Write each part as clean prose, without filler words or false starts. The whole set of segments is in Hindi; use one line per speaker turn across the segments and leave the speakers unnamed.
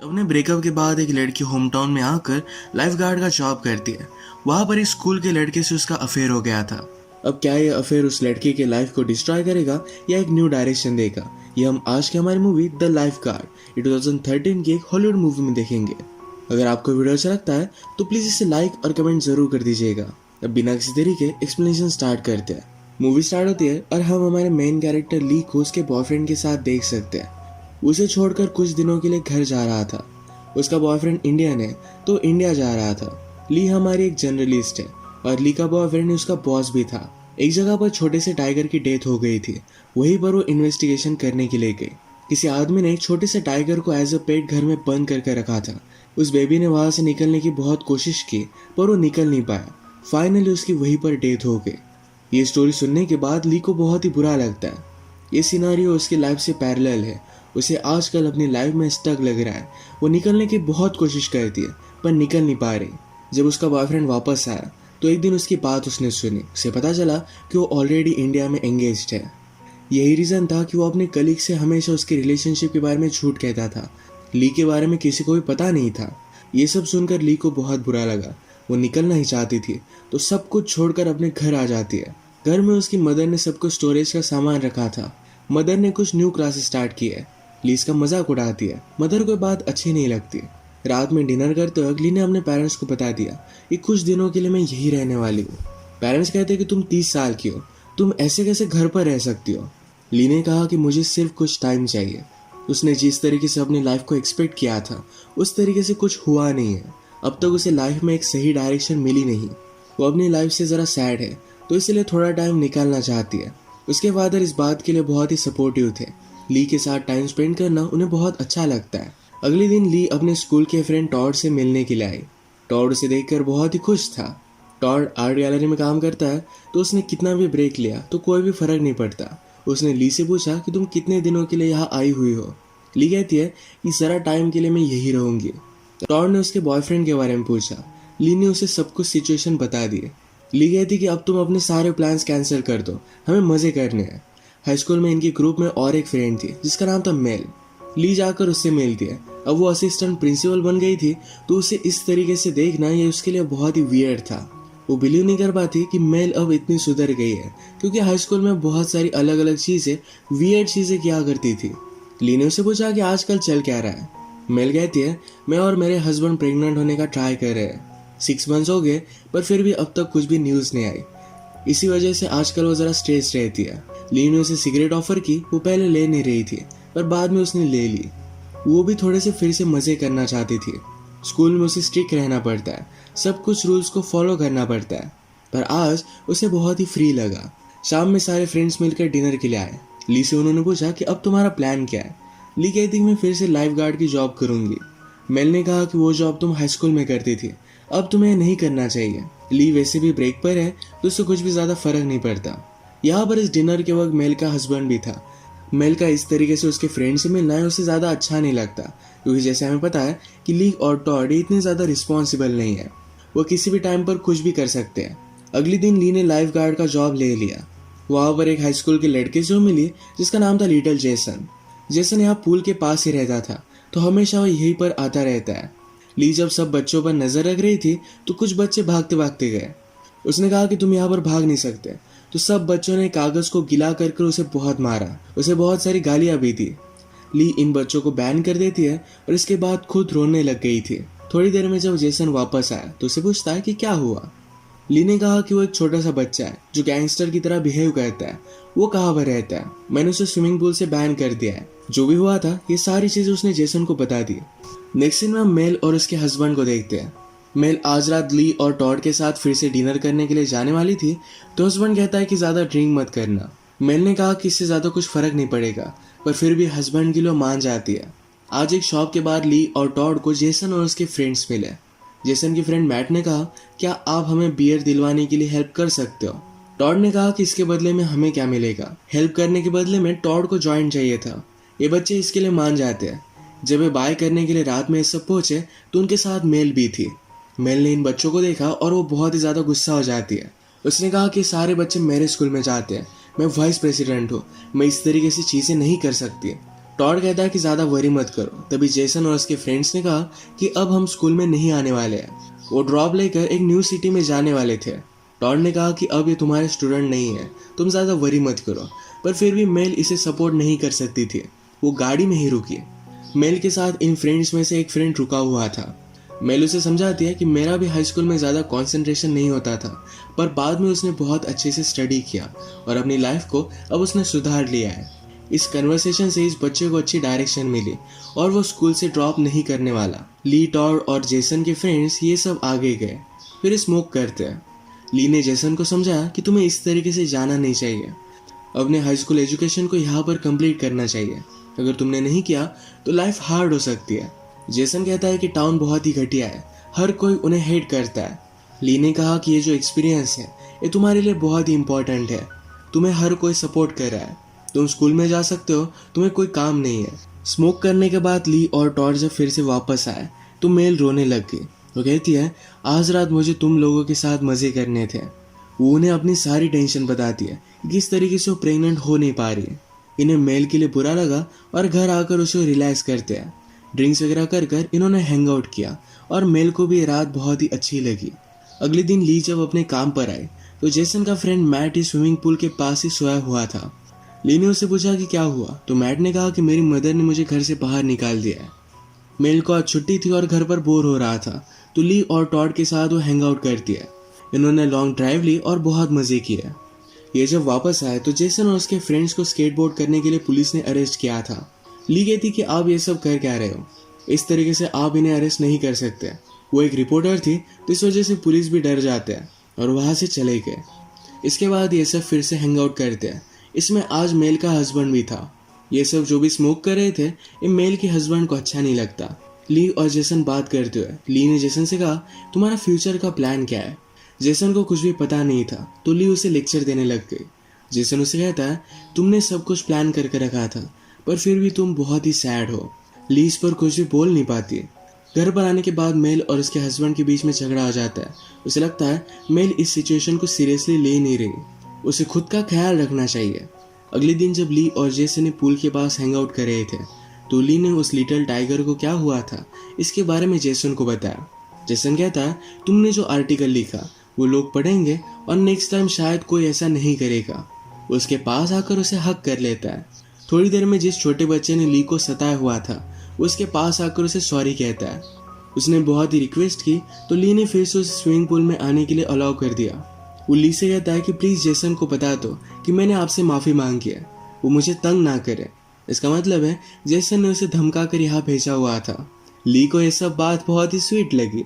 अपने ब्रेकअप के बाद एक लड़की होम टाउन में आकर लाइफ गार्ड का जॉब करती है। वहां पर एक स्कूल के लड़के से उसका अफेयर हो गया था। अब क्या ये अफेयर उस लड़की के लाइफ को डिस्ट्रॉय करेगा या एक न्यू डायरेक्शन देगा, ये हम आज की हमारी मूवी द लाइफ गार्ड 2013 की एक हॉलीवुड मूवी में देखेंगे। अगर आपको वीडियो अच्छा लगता है तो प्लीज इसे लाइक और कमेंट जरूर कर दीजिएगा। अब बिना किसी तरीके एक्सप्लेनेशन स्टार्ट करते हैं। मूवी स्टार्ट होती है और हम हमारे मेन कैरेक्टर ली को उसके बॉयफ्रेंड के साथ देख सकते हैं। उसे छोड़कर कुछ दिनों के लिए घर जा रहा था। उसका बॉयफ्रेंड इंडियन है तो इंडिया जा रहा था। ली हमारी एक जर्नलिस्ट है और ली का बॉयफ्रेंड उसका बॉस भी था। एक जगह पर छोटे से टाइगर की डेथ हो गई थी, वहीं पर वो इन्वेस्टिगेशन करने के लिए गई। किसी आदमी ने एक छोटे से टाइगर को एज अ पेट घर में बंद करके रखा था। उस बेबी ने वहां से निकलने की बहुत कोशिश की पर वो निकल नहीं पाया। फाइनली उसकी वहीं पर डेथ हो गई। ये स्टोरी सुनने के बाद ली को बहुत ही बुरा लगता है। ये सिनारियो उसकी लाइफ से पैरेलल है। उसे आजकल अपनी लाइफ में स्टक लग रहा है। वो निकलने की बहुत कोशिश करती है पर निकल नहीं पा रही। जब उसका बॉयफ्रेंड वापस आया तो एक दिन उसकी बात उसने सुनी। उसे पता चला कि वो ऑलरेडी इंडिया में एंगेज्ड है। यही रीजन था कि वो अपने कलीग से हमेशा उसके रिलेशनशिप के बारे में झूठ कहता था। ली के बारे में किसी को भी पता नहीं था। ये सब सुनकर ली को बहुत बुरा लगा। वो निकलना ही चाहती थी तो सब कुछ छोड़कर अपने घर आ जाती है। घर में उसकी मदर ने सब कुछ स्टोरेज का सामान रखा था। मदर ने कुछ न्यू क्लासेस स्टार्ट की है। ली इसका मजाक उड़ाती है। मदर को बात अच्छी नहीं लगती। रात में डिनर करते वक्त ली ने अपने पेरेंट्स को बता दिया कि कुछ दिनों के लिए मैं यही रहने वाली हूँ। पेरेंट्स कहते हैं कि तुम 30 साल की हो, तुम ऐसे कैसे घर पर रह सकती हो। ली ने कहा कि मुझे सिर्फ कुछ टाइम चाहिए। उसने जिस तरीके से अपनी लाइफ को एक्सपेक्ट किया था उस तरीके से कुछ हुआ नहीं है। अब तक उसे लाइफ में एक सही डायरेक्शन मिली नहीं। वो अपनी लाइफ से ज़रा सैड है तो इसलिए थोड़ा टाइम निकालना चाहती है। उसके फादर इस बात के लिए बहुत ही सपोर्टिव थे। ली के साथ टाइम स्पेंड करना उन्हें बहुत अच्छा लगता है। अगले दिन ली अपने स्कूल के फ्रेंड टॉड से मिलने के लिए आई। टॉड उसे देखकर बहुत ही खुश था। टॉड आर्ट गैलरी में काम करता है तो उसने कितना भी ब्रेक लिया तो कोई भी फर्क नहीं पड़ता। उसने ली से पूछा कि तुम कितने दिनों के लिए यहाँ आई हुई हो। ली कहती है कि ज़रा टाइम के लिए मैं यही रहूंगी। टॉड ने उसके बॉयफ्रेंड के बारे में पूछा। ली ने उसे सब कुछ सिचुएशन बता दी। ली कहती कि अब तुम अपने सारे प्लान्स कैंसिल कर दो, हमें मजे करने हैं। हाई स्कूल में इनके ग्रुप में और एक फ्रेंड थी जिसका नाम था मेल। ली जाकर उससे मिलती है। अब वो असिस्टेंट प्रिंसिपल बन गई थी तो उसे इस तरीके से देखना ये उसके लिए बहुत ही वियर्ड था। वो बिलीव नहीं कर पाती कि मेल अब इतनी सुधर गई है, क्योंकि हाई स्कूल में बहुत सारी अलग अलग चीजें, वियर्ड चीजें किया करती थी। ली ने उसे पूछा कि आजकल चल क्या रहा है। मेल कहती है मैं और मेरे हस्बैंड प्रेग्नेंट होने का ट्राई कर रहे हैं। 6 मंथ्स हो गए पर फिर भी अब तक कुछ भी न्यूज नहीं आई। इसी वजह से आजकल वो जरा स्ट्रेस रहती है। ली ने उसे सिगरेट ऑफर की। वो पहले ले नहीं रही थी पर बाद में उसने ले ली। वो भी थोड़े से फिर से मजे करना चाहती थी। स्कूल में उसे स्ट्रिक्ट रहना पड़ता है, सब कुछ रूल्स को फॉलो करना पड़ता है। पर आज उसे बहुत ही फ्री लगा। शाम में सारे फ्रेंड्स मिलकर डिनर के लिए आए। ली से उन्होंने पूछा कि अब तुम्हारा प्लान क्या है। ली कहती मैं फिर से लाइफ गार्ड की जॉब करूंगी। मेल ने कहा कि वो जॉब तुम हाई स्कूल में करती थी, अब तुम्हें नहीं करना चाहिए। ली वैसे भी ब्रेक पर है तो उससे कुछ भी ज्यादा फर्क नहीं पड़ता। यहाँ पर इस डिनर के वक्त मेल का हस्बैंड भी था। मेल का इस तरीके से उसके फ्रेंड से मिलना है उसे ज्यादा अच्छा नहीं लगता, क्योंकि जैसे हमें पता है कि ली और टॉड इतने ज्यादा रिस्पॉन्सिबल नहीं है। वो किसी भी टाइम पर कुछ भी कर सकते हैं। अगले दिन ली ने लाइफ गार्ड का जॉब ले लिया। वहां पर एक हाई स्कूल के लड़के से मिली जिसका नाम था लिटिल जेसन। जेसन यहाँ पूल के पास ही रहता था तो हमेशा वो यहीं पर आता रहता है। ली जब सब बच्चों पर नजर रख रही थी तो कुछ बच्चे भागते भागते गए। उसने कहा कि तुम यहाँ पर भाग नहीं सकते, तो सब बच्चों ने कागज को गिला करके उसे बहुत मारा। उसे बहुत सारी गालियां भी दी। ली इन बच्चों को बैन कर देती है और इसके बाद खुद रोने लग गई थी। थोड़ी देर में जब जेसन वापस आया तो उसे पूछता है कि क्या हुआ। ली ने कहा कि वो एक छोटा सा बच्चा है जो गैंगस्टर की तरह बिहेव करता है। वो कहाँ पर रहता है, मैंने उसे स्विमिंग पूल से बैन कर दिया है। जो भी हुआ था ये सारी चीजें उसने जेसन को बता दी। नेक्स्ट सीन में हम मेल और उसके हस्बैंड को देखते हैं। मेल आज रात ली और टॉड के साथ फिर से डिनर करने के लिए जाने वाली थी तो हस्बैंड कहता है कि ज्यादा ड्रिंक मत करना। मेल ने कहा कि इससे ज्यादा कुछ फर्क नहीं पड़ेगा, पर फिर भी हस्बैंड की लो मान जाती है। आज एक शॉप के बाहर ली और टॉड को जेसन और उसके फ्रेंड्स मिले। जेसन की फ्रेंड मैट ने कहा क्या आप हमें बियर दिलवाने के लिए हेल्प कर सकते हो। टॉड ने कहा कि इसके बदले में हमें क्या मिलेगा। हेल्प करने के बदले में टॉड को जॉइंट चाहिए था। ये बच्चे इसके लिए मान जाते हैं। जब वे बाय करने के लिए रात में इस सब पहुंचे तो उनके साथ मेल भी थी। मेल ने इन बच्चों को देखा और वो बहुत ही ज्यादा गुस्सा हो जाती है। उसने कहा कि सारे बच्चे मेरे स्कूल में जाते हैं, मैं वाइस प्रेसिडेंट हूँ, मैं इस तरीके से चीजें नहीं कर सकती। टॉड कहता है कि ज़्यादा वरी मत करो। तभी जेसन और उसके फ्रेंड्स ने कहा कि अब हम स्कूल में नहीं आने वाले हैं। वो ड्रॉप लेकर एक न्यू सिटी में जाने वाले थे। टॉड ने कहा कि अब ये तुम्हारे स्टूडेंट नहीं है, तुम ज़्यादा वरी मत करो। पर फिर भी मेल इसे सपोर्ट नहीं कर सकती थी। वो गाड़ी में ही रुकी। मेल के साथ इन फ्रेंड्स में से एक फ्रेंड रुका हुआ था। मेल उसे समझाती है कि मेरा भी हाई स्कूल में ज़्यादा कंसंट्रेशन नहीं होता था, पर बाद में उसने बहुत अच्छे से स्टडी किया और अपनी लाइफ को अब उसने सुधार लिया है। इस कन्वर्सेशन से इस बच्चे को अच्छी डायरेक्शन मिली और वो स्कूल से ड्रॉप नहीं करने वाला। ली, टॉड और जेसन के फ्रेंड्स ये सब आगे गए, फिर स्मोक करते हैं। ली ने जेसन को समझाया कि तुम्हें इस तरीके से जाना नहीं चाहिए, अपने हाई स्कूल एजुकेशन को यहाँ पर कंप्लीट करना चाहिए। अगर तुमने नहीं किया तो लाइफ हार्ड हो सकती है। जेसन कहता है कि टाउन बहुत ही घटिया है, हर कोई उन्हें हेट करता है। ली ने कहा कि ये जो एक्सपीरियंस है ये तुम्हारे लिए बहुत ही इंपॉर्टेंट है, तुम्हें हर कोई सपोर्ट कर रहा है, तुम स्कूल में जा सकते हो, तुम्हें कोई काम नहीं है। स्मोक करने के बाद ली और टॉड जब फिर से वापस आए तो मेल रोने लग गई। वो कहती है, आज रात मुझे तुम लोगों के साथ मजे करने थे। वो उन्हें अपनी सारी टेंशन बताती है कि किस तरीके से वो प्रेग्नेंट हो नहीं पा रही है। इन्हें मेल के लिए बुरा लगा और घर आकर उसे रिलैक्स करते हैं। ड्रिंक्स वगैरह कर कर इन्होंने हैंग आउट किया और मेल को भी रात बहुत ही अच्छी लगी। अगले दिन ली जब अपने काम पर आए तो जेसन का फ्रेंड मैट ही स्विमिंग पूल के पास ही सोया हुआ था। ली ने उससे पूछा कि क्या हुआ, तो मैट ने कहा कि मेरी मदर ने मुझे घर से बाहर निकाल दिया है। मेल को आज छुट्टी थी और घर पर बोर हो रहा था, तो ली और टॉड के साथ वो हैंग आउट करती है। इन्होंने लॉन्ग ड्राइव ली और बहुत मजे किए। ये जब वापस आए तो जेसन और उसके फ्रेंड्स को स्केटबोर्ड करने के लिए पुलिस ने अरेस्ट किया था। ली कहती कि आप ये सब कर क्या रहे हो, इस तरीके से आप इन्हें अरेस्ट नहीं कर सकते। वो एक रिपोर्टर थी तो इस वजह से पुलिस भी डर जाते हैं और वहां से चले गए। इसके बाद ये सब फिर से हैंग आउट करते हैं। इसमें आज मेल का हस्बैंड भी था। ये सब जो भी स्मोक कर रहे थे ये मेल के हस्बैंड को अच्छा नहीं लगता। ली और जेसन बात करते हुए ली ने जेसन से कहा, तुम्हारा फ्यूचर का प्लान क्या है। जेसन को कुछ भी पता नहीं था तो ली उसे लेक्चर देने लग गई। जेसन उसे कहता है, तुमने सब कुछ प्लान करके रखा था पर फिर भी तुम बहुत ही सैड हो। ली इस पर कुछ भी बोल नहीं पाती। घर पर आने के बाद मेल और उसके हस्बैंड के बीच में झगड़ा हो जाता है। उसे लगता है मेल इस सिचुएशन को सीरियसली ले नहीं रही, उसे खुद का ख्याल रखना चाहिए। अगले दिन जब ली और जेसन पूल के पास हैंग आउट कर रहे थे तो ली ने उस लिटिल टाइगर को क्या हुआ था इसके बारे में जेसन को बताया। जेसन कहता है, तुमने जो आर्टिकल लिखा वो लोग पढ़ेंगे और नेक्स्ट टाइम शायद कोई ऐसा नहीं करेगा। उसके पास आकर उसे हक कर लेता है। थोड़ी देर में जिस छोटे बच्चे ने ली को सताया हुआ था उसके पास आकर उसे सॉरी कहता है। उसने बहुत ही रिक्वेस्ट की तो ली ने फिर से उसे स्विमिंग पूल में आने के लिए अलाउ कर दिया। वो ली से कहता है कि प्लीज जेसन को बता दो कि मैंने आपसे माफी मांगी है, वो मुझे तंग ना करे। इसका मतलब है जेसन ने उसे धमका कर यहाँ भेजा हुआ था। ली को यह सब बात बहुत ही स्वीट लगी।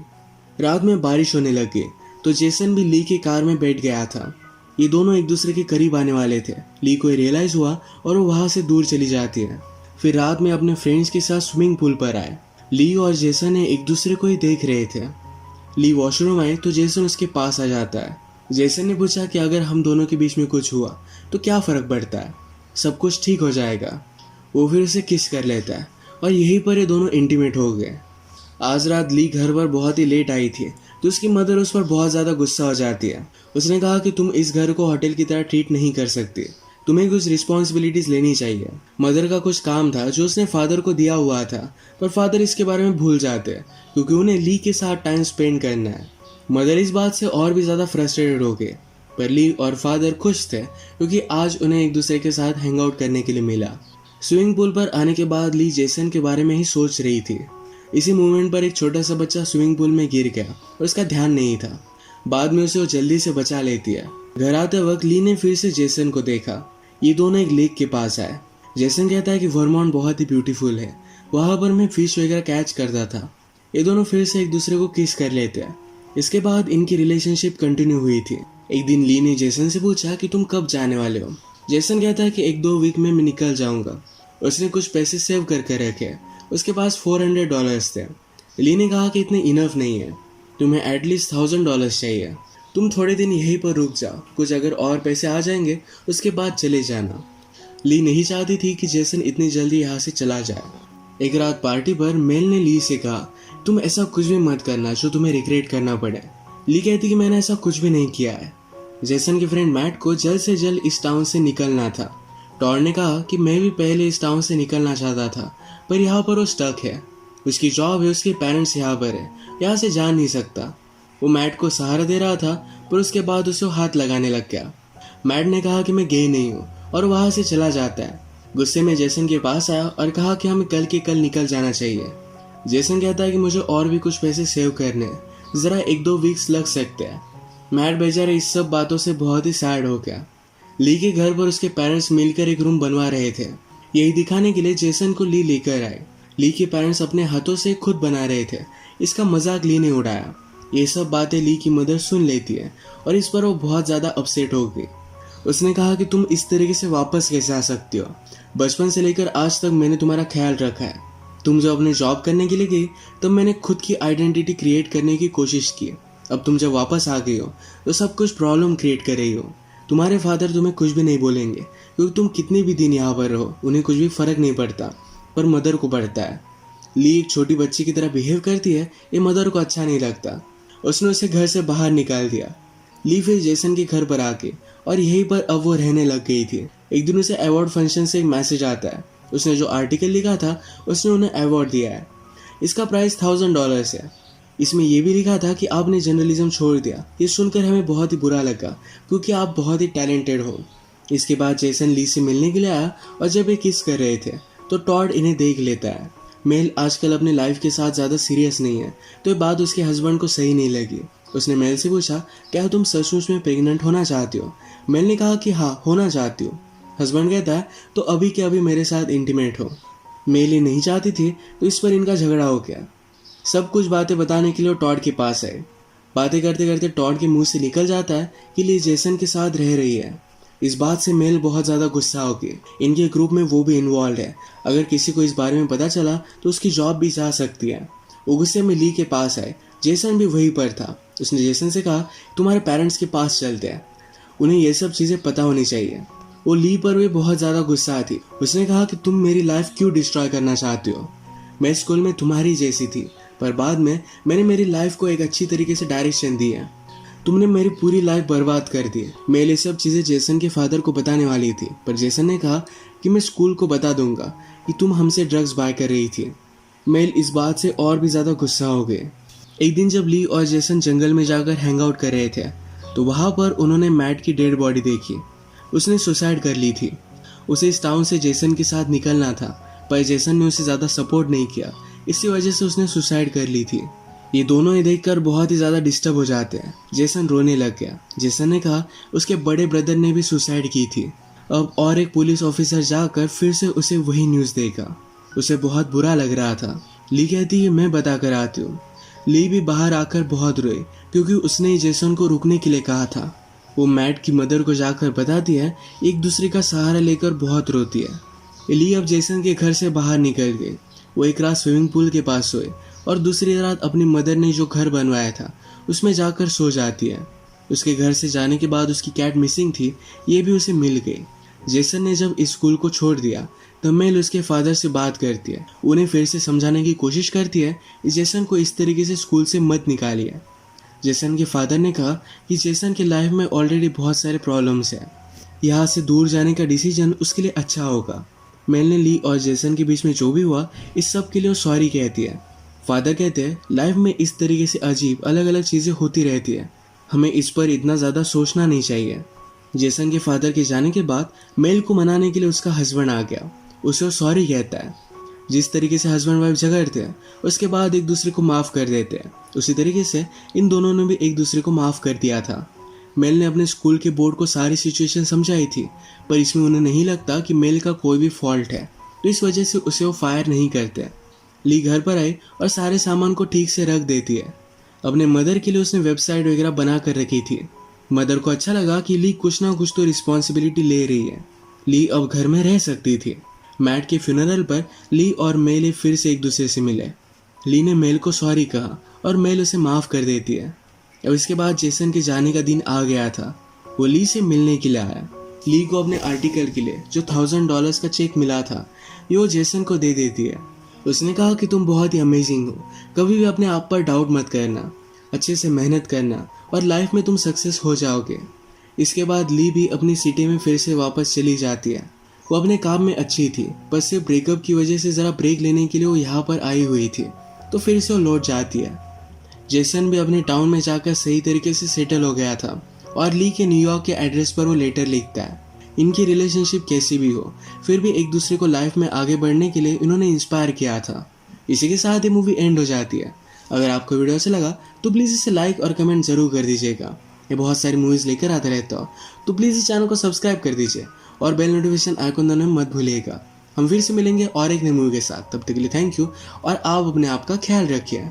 रात में बारिश होने लगी तो जेसन भी ली की कार में बैठ गया था। ये दोनों एक दूसरे के करीब आने वाले थे। ली को रियलाइज हुआ और वो वहां से दूर चली जाती है। फिर रात में अपने फ्रेंड्स के साथ स्विमिंग पूल पर आए। ली और जेसन एक दूसरे को ही देख रहे थे। ली वॉशरूम आए तो जेसन उसके पास आ जाता है। जेसन ने पूछा कि अगर हम दोनों के बीच में कुछ हुआ तो क्या फर्क पड़ता है, सब कुछ ठीक हो जाएगा। वो फिर उसे किस कर लेता है और यहीं पर ये दोनों इंटीमेट हो गए। आज रात ली घर पर बहुत ही लेट आई थी तो उसकी मदर उस पर बहुत ज़्यादा गुस्सा हो जाती है। उसने कहा कि तुम इस घर को होटल की तरह ट्रीट नहीं कर सकती, तुम्हें कुछ रिस्पॉन्सिबिलिटीज लेनी चाहिए। मदर का कुछ काम था जो उसने फादर को दिया हुआ था, पर फादर इसके बारे में भूल जाते क्योंकि उन्हें ली के साथ टाइम स्पेंड करना है। मदर इस बात से और भी ज़्यादा फ्रस्ट्रेटेड हो गए, पर ली और फादर खुश थे क्योंकि आज उन्हें एक दूसरे के साथ हैंग आउट करने के लिए मिला। स्विमिंग पूल पर आने के बाद ली जेसन के बारे में ही सोच रही थी। इसी मोमेंट पर एक छोटा सा बच्चा स्विमिंग पूल में गिर गया और उसका ध्यान नहीं था। बाद में उसे वो जल्दी से बचा लेती है। घर आते वक्त ली ने फिर से जेसन को देखा। ये दोनों एक लेक के पास आए। जेसन कहता है कि वर्मोंट बहुत ही ब्यूटीफुल है, वहां पर मैं फिश वगैरह कैच करता था। ये दोनों फिर से एक दूसरे को किस कर लेते हैं। इसके बाद इनकी रिलेशनशिप कंटिन्यू हुई थी। एक दिन ली ने जेसन से पूछा कि तुम कब जाने वाले हो। जेसन कहता है कि 1-2 वीक में मैं निकल जाऊंगा। उसने कुछ पैसे सेव करके रखे, उसके पास $400 थे। ली ने कहा कि इतने इनफ नहीं है, तुम्हें एटलीस्ट $1000 चाहिए। तुम थोड़े दिन यहीं पर रुक जाओ, कुछ अगर और पैसे आ जाएंगे उसके बाद चले जाना। ली नहीं चाहती थी कि जेसन इतनी जल्दी यहाँ से चला जाए। एक रात पार्टी पर मेल ने ली से कहा, तुम ऐसा कुछ भी मत करना जो तुम्हें रिग्रेट करना पड़े। ली कहती कि मैंने ऐसा कुछ भी नहीं किया है। जेसन के फ्रेंड मैट को जल्द से जल्द इस टाउन से निकलना था। टॉड ने कहा कि मैं भी पहले इस टाउन से निकलना चाहता था, पर यहाँ पर वो स्टक है। उसकी जॉब है, उसके पेरेंट्स यहाँ पर है, यहाँ से जा नहीं सकता। वो मैट को सहारा दे रहा था, पर उसके बाद उसे हाथ लगाने लग गया। मैट ने कहा कि मैं गे नहीं हूँ और वहाँ से चला जाता है। गुस्से में जेसन के पास आया और कहा कि हमें कल के कल निकल जाना चाहिए। जेसन कहता है कि मुझे और भी कुछ पैसे सेव करने हैं, ज़रा 1-2 वीक्स लग सकते हैं। मैट बेचारा इस सब बातों से बहुत ही सैड हो गया। ली के घर पर उसके पेरेंट्स मिलकर एक रूम बनवा रहे थे। यही दिखाने के लिए जेसन को ली लेकर आए। ली के पेरेंट्स अपने हाथों से खुद बना रहे थे। इसका मजाक ली ने उड़ाया। ये सब बातें ली की मदर सुन लेती है और इस पर वो बहुत ज़्यादा अपसेट हो गई। उसने कहा कि तुम इस तरीके से वापस कैसे आ सकती हो? बचपन से लेकर आज तक मैंने तुम्हारा ख्याल रखा है। तुम जब अपने जॉब करने के लिए गई तब मैंने खुद की आइडेंटिटी क्रिएट करने की कोशिश की। अब तुम जब वापस आ गई हो तो सब कुछ प्रॉब्लम क्रिएट कर रही हो। तुम्हारे फादर तुम्हें कुछ भी नहीं बोलेंगे क्योंकि तुम कितने भी दिन यहाँ पर रहो उन्हें कुछ भी फर्क नहीं पड़ता, पर मदर को पड़ता है। ली एक छोटी बच्ची की तरह बिहेव करती है, ये मदर को अच्छा नहीं लगता। उसने उसे घर से बाहर निकाल दिया। ली फिर जेसन के घर पर आके और यहीं पर अब वो रहने लग गई थी। एक दिन उसे अवार्ड फंक्शन से एक मैसेज आता है। उसने जो आर्टिकल लिखा था उसने उन्हें अवार्ड दिया है। इसका प्राइस $1000 है। इसमें यह भी लिखा था कि आपने जर्नलिज्म छोड़ दिया। ये सुनकर हमें बहुत ही बुरा लगा क्योंकि आप बहुत ही टैलेंटेड हो। इसके बाद जेसन ली से मिलने के लिए आया और जब ये किस कर रहे थे तो टॉड इन्हें देख लेता है। मेल आजकल अपने लाइफ के साथ ज़्यादा सीरियस नहीं है, तो ये बात उसके हस्बैंड को सही नहीं लगी। उसने मेल से पूछा, क्या तुम सचमुच में प्रेग्नेंट होना चाहती हो? मेल ने कहा कि हाँ, होना चाहती हूँ। हस्बैंड कहता है, तो अभी के अभी मेरे साथ इंटीमेट हो। मेल ये नहीं चाहती थी, तो इस पर इनका झगड़ा हो गया। सब कुछ बातें बताने के लिए टॉड के पास आए। बातें करते करते टॉड के मुंह से निकल जाता है कि ली जेसन के साथ रह रही है। इस बात से मेल बहुत ज़्यादा गुस्सा हो गई। इनके ग्रुप में वो भी इन्वॉल्व है। अगर किसी को इस बारे में पता चला तो उसकी जॉब भी जा सकती है। वो गुस्से में ली के पास आए। जेसन भी वहीं पर था। उसने जेसन से कहा, तुम्हारे पेरेंट्स के पास चलते हैं, उन्हें ये सब चीज़ें पता होनी चाहिए। वो ली पर भी बहुत ज़्यादा गुस्सा थी। उसने कहा कि तुम मेरी लाइफ क्यों डिस्ट्रॉय करना चाहती हो? मैं स्कूल में तुम्हारी जैसी थी, पर बाद में मैंने मेरी लाइफ को एक अच्छी तरीके से डायरेक्शन दी है। तुमने मेरी पूरी लाइफ बर्बाद कर दी। मैं ये सब चीज़ें जेसन के फादर को बताने वाली थी, पर जेसन ने कहा कि मैं स्कूल को बता दूंगा कि तुम हमसे ड्रग्स बाय कर रही थी। मेल इस बात से और भी ज़्यादा गुस्सा हो गए। एक दिन जब ली और जेसन जंगल में जाकर हैंग आउट कर रहे थे तो वहाँ पर उन्होंने मैट की डेड बॉडी देखी। उसने सुसाइड कर ली थी। उसे इस टाउन से जेसन के साथ निकलना था, पर जेसन ने उसे ज़्यादा सपोर्ट नहीं किया। इसी वजह से उसने सुसाइड कर ली थी। ये दोनों ही देखकर बहुत ही ज़्यादा डिस्टर्ब हो जाते हैं। जेसन रोने लग गया। जेसन ने कहा उसके बड़े ब्रदर ने भी सुसाइड की थी। अब और एक पुलिस ऑफिसर जाकर फिर से उसे वही न्यूज़ देगा। उसे बहुत बुरा लग रहा था। ली कहती है, मैं बता कर आती हूँ। ली भी बाहर आकर बहुत रोई क्योंकि उसने ही जेसन को रुकने के लिए कहा था। वो मैट की मदर को जाकर बताती है। एक दूसरे का सहारा लेकर बहुत रोती है। ली अब जेसन के घर से बाहर निकल गई। वो एक रात स्विमिंग पूल के पास सोए और दूसरी रात अपनी मदर ने जो घर बनवाया था उसमें जाकर सो जाती है। उसके घर से जाने के बाद उसकी कैट मिसिंग थी, ये भी उसे मिल गई। जेसन ने जब इस स्कूल को छोड़ दिया तब मेल उसके फादर से बात करती है। उन्हें फिर से समझाने की कोशिश करती है कि जेसन को इस तरीके से स्कूल से मत निकालिए। जेसन के फादर ने कहा कि जेसन की लाइफ में ऑलरेडी बहुत सारे प्रॉब्लम्स हैं, यहाँ से दूर जाने का डिसीजन उसके लिए अच्छा होगा। मेल ने ली और जेसन के बीच में जो भी हुआ इस सब के लिए वो सॉरी कहती है। फादर कहते हैं, लाइफ में इस तरीके से अजीब अलग अलग चीज़ें होती रहती है, हमें इस पर इतना ज़्यादा सोचना नहीं चाहिए। जेसन के फादर के जाने के बाद मेल को मनाने के लिए उसका हस्बैंड आ गया। उसे वो सॉरी कहता है। जिस तरीके से हस्बैंड वाइफ झगड़ते हैं उसके बाद एक दूसरे को माफ़ कर देते हैं, उसी तरीके से इन दोनों ने भी एक दूसरे को माफ़ कर दिया था। मेल ने अपने स्कूल के बोर्ड को सारी सिचुएशन समझाई थी, पर इसमें उन्हें नहीं लगता कि मेल का कोई भी फॉल्ट है, तो इस वजह से उसे वो फायर नहीं करते। ली घर पर आई और सारे सामान को ठीक से रख देती है। अपने मदर के लिए उसने वेबसाइट वगैरह बना कर रखी थी। मदर को अच्छा लगा कि ली कुछ ना कुछ तो रिस्पॉन्सिबिलिटी ले रही है। ली अब घर में रह सकती थी। मैट के फ्यूनरल पर ली और मेल फिर से एक दूसरे से मिले। ली ने मेल को सॉरी कहा और मेल उसे माफ़ कर देती है। अब इसके बाद जेसन के जाने का दिन आ गया था। वो ली से मिलने के लिए आया। ली को अपने आर्टिकल के लिए जो $1000 का चेक मिला था ये वो जेसन को दे देती है। उसने कहा कि तुम बहुत ही अमेजिंग हो, कभी भी अपने आप पर डाउट मत करना, अच्छे से मेहनत करना और लाइफ में तुम सक्सेस हो जाओगे। इसके बाद ली भी अपनी सिटी में फिर से वापस चली जाती है। वो अपने काम में अच्छी थी, पर सिर्फ ब्रेकअप की वजह से ज़रा ब्रेक लेने के लिए वो यहाँ पर आई हुई थी, तो फिर से वो लौट जाती है। जेसन भी अपने टाउन में जाकर सही तरीके से सेटल हो गया था और ली के न्यूयॉर्क के एड्रेस पर वो लेटर लिखता है। इनकी रिलेशनशिप कैसी भी हो, फिर भी एक दूसरे को लाइफ में आगे बढ़ने के लिए इन्होंने इंस्पायर किया था। इसी के साथ ये मूवी एंड हो जाती है। अगर आपको वीडियो अच्छा लगा तो प्लीज़ इसे लाइक और कमेंट ज़रूर कर दीजिएगा। ये बहुत सारी मूवीज़ लेकर आता रहता हो, तो प्लीज़ इस चैनल को सब्सक्राइब कर दीजिए और बेल नोटिफिकेशन आइकन दबाना मत भूलिएगा। हम फिर से मिलेंगे और एक नई मूवी के साथ। तब तक के लिए थैंक यू और आप अपने आप का ख्याल रखिए।